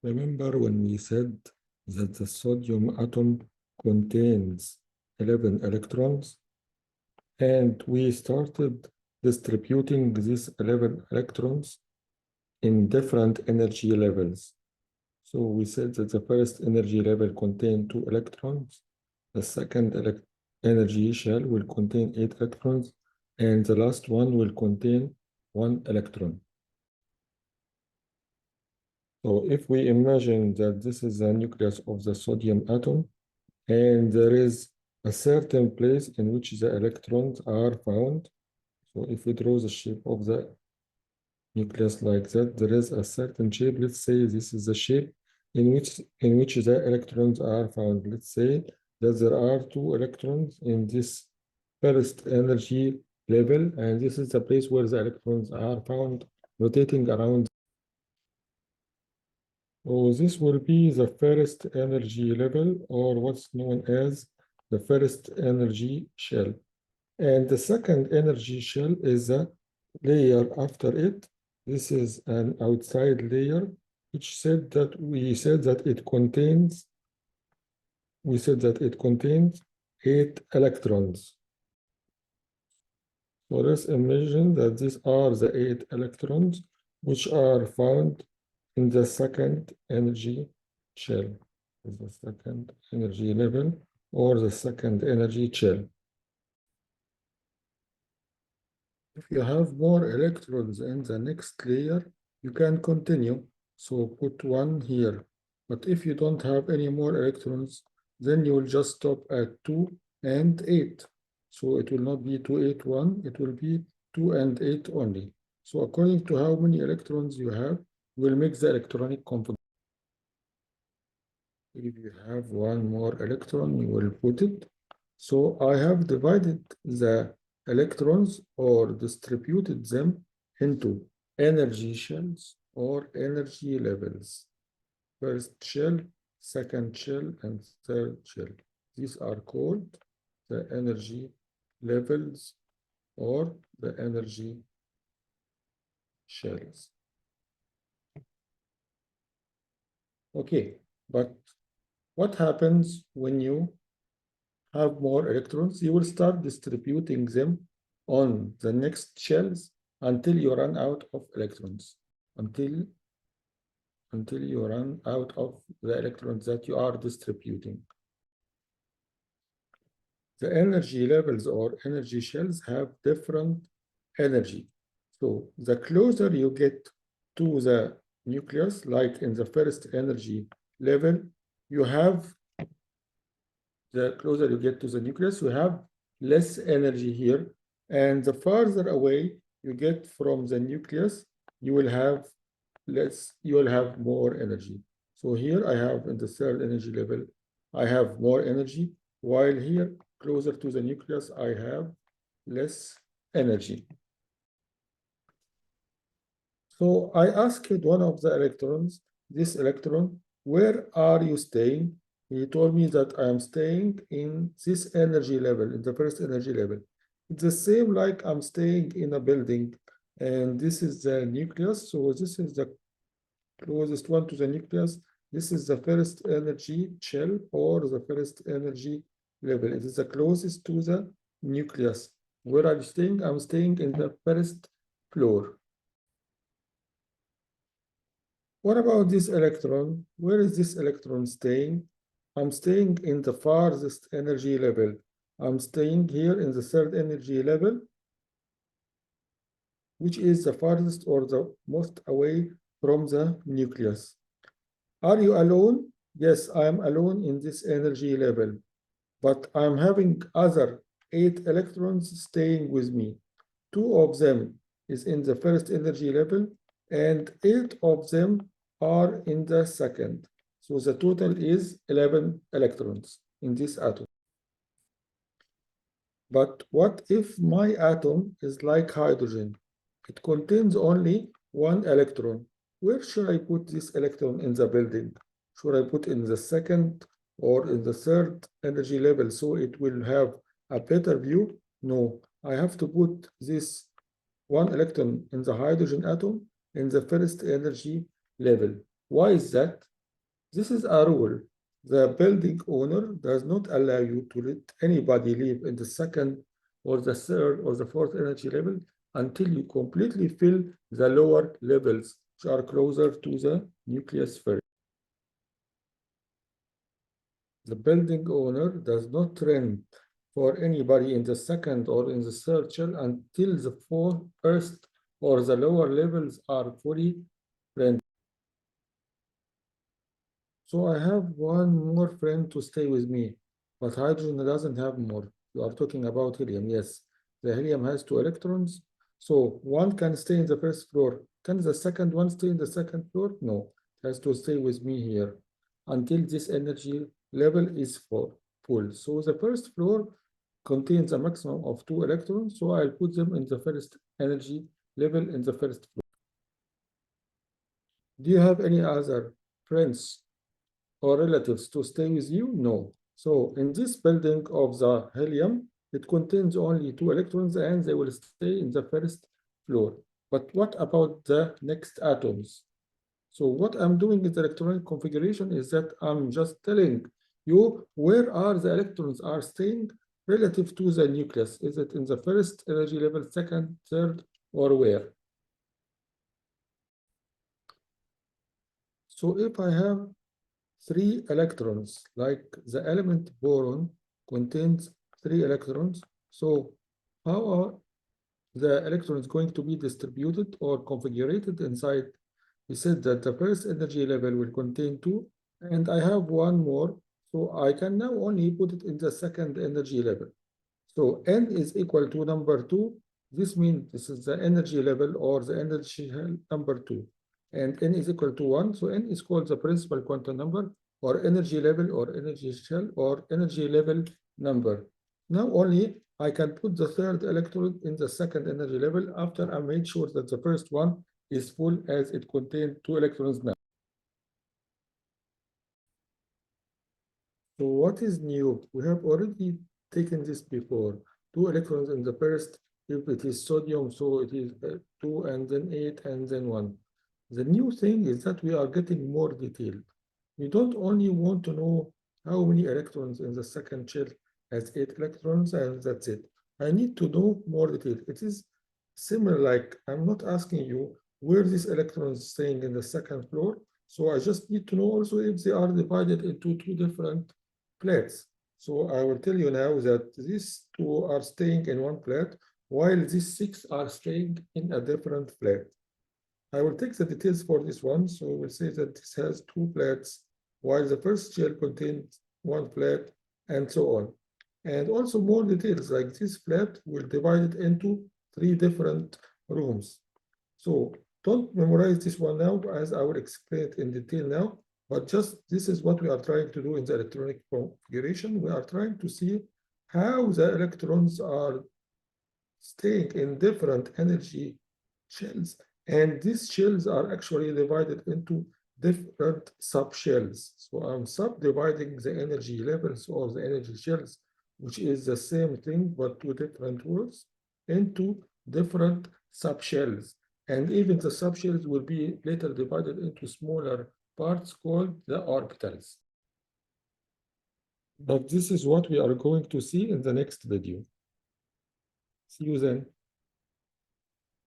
Remember when we said that the sodium atom contains 11 electrons, and we started distributing these 11 electrons in different energy levels. So we said that the first energy level contained 2 electrons, the second energy shell will contain 8 electrons, and the last one will contain 1 electron. So if we imagine that this is the nucleus of the sodium atom, and there is a certain place in which the electrons are found. So if we draw the shape of the nucleus like that, there is a certain shape. Let's say this is the shape in which the electrons are found. Let's say that there are 2 electrons in this first energy level, and this is the place where the electrons are found rotating around. So this will be the first energy level, or what's known as the first energy shell. And the second energy shell is a layer after it. This is an outside layer, which we said that it contains 8 electrons. So let's imagine that these are the 8 electrons which are found in the second energy shell, the second energy level, or the second energy shell. If you have more electrons in the next layer, you can continue. So put 1 here. But if you don't have any more electrons, then you will just stop at 2 and 8. So it will not be 2, 8, 1. It will be 2 and 8 only. So according to how many electrons you have, will make the electronic configuration. If you have 1 more electron, you will put it. So I have divided the electrons or distributed them into energy shells or energy levels. First shell, second shell, and third shell. These are called the energy levels or the energy shells. Okay, but what happens when you have more electrons? You will start distributing them on the next shells until you run out of electrons, until you run out of the electrons that you are distributing. The energy levels or energy shells have different energy. So the closer you get to the nucleus, like in the first energy level, the closer you get to the nucleus, you have less energy here. And the farther away you get from the nucleus, you will have more energy. So here I have in the third energy level, I have more energy, while here closer to the nucleus, I have less energy. So I asked one of the electrons, this electron, where are you staying? He told me that I am staying in this energy level, in the first energy level. It's the same like I'm staying in a building, and this is the nucleus. So this is the closest one to the nucleus. This is the first energy shell or the first energy level. It is the closest to the nucleus. Where are you staying? I'm staying in the first floor. What about this electron? Where is this electron staying? I'm staying in the farthest energy level. I'm staying here in the third energy level, which is the farthest or the most away from the nucleus. Are you alone? Yes, I am alone in this energy level, but I'm having other 8 electrons staying with me. 2 of them is in the first energy level, and 8 of them are in the second. So the total is 11 electrons in this atom. But what if my atom is like hydrogen? It contains only 1 electron. Where should I put this electron in the building? Should I put in the second or in the third energy level so it will have a better view? No, I have to put this 1 electron in the hydrogen atom in the first energy level. Why is that? This is a rule. The building owner does not allow you to let anybody live in the second or the third or the fourth energy level until you completely fill the lower levels, which are closer to the nucleus first. The building owner does not rent for anybody in the second or in the third shell until the first or the lower levels are fully rented. So I have one more friend to stay with me, but hydrogen doesn't have more. You are talking about helium, yes. The helium has 2 electrons, so one can stay in the first floor. Can the second one stay in the second floor? No, it has to stay with me here until this energy level is full. So the first floor contains a maximum of 2 electrons, so I'll put them in the first energy level in the first floor. Do you have any other friends or relatives to stay with you? No. So in this building of the helium, it contains only 2 electrons and they will stay in the first floor. But what about the next atoms? So what I'm doing in the electronic configuration is that I'm just telling you where are the electrons are staying relative to the nucleus. Is it in the first energy level, second, third, or where? So if I have 3 electrons, like the element boron contains 3 electrons. So how are the electrons going to be distributed or configured inside? We said that the first energy level will contain 2, and I have one more, so I can now only put it in the second energy level. So n is equal to number 2. This means this is the energy level or the energy number 2. And n is equal to 1. So n is called the principal quantum number or energy level or energy shell or energy level number. Now only I can put the third electron in the second energy level after I made sure that the first one is full as it contained 2 electrons now. So what is new? We have already taken this before. 2 electrons in the first, if it is sodium, so it is 2 and then 8 and then 1. The new thing is that we are getting more detailed. We don't only want to know how many electrons in the second shell has 8 electrons and that's it. I need to know more detail. It is similar, like I'm not asking you where these electrons staying in the second floor. So I just need to know also if they are divided into 2 different plates. So I will tell you now that these 2 are staying in one plate, while these 6 are staying in a different plate. I will take the details for this one. So we'll say that this has 2 plates, while the first shell contains 1 plate, and so on. And also more details, like this plate will divide it into 3 different rooms. So don't memorize this one now, as I will explain it in detail now, but just this is what we are trying to do in the electronic configuration. We are trying to see how the electrons are staying in different energy shells, and these shells are actually divided into different subshells. So I'm subdividing the energy levels or the energy shells, which is the same thing but 2 different words, into different subshells. And even the subshells will be later divided into smaller parts called the orbitals. But this is what we are going to see in the next video. See you then.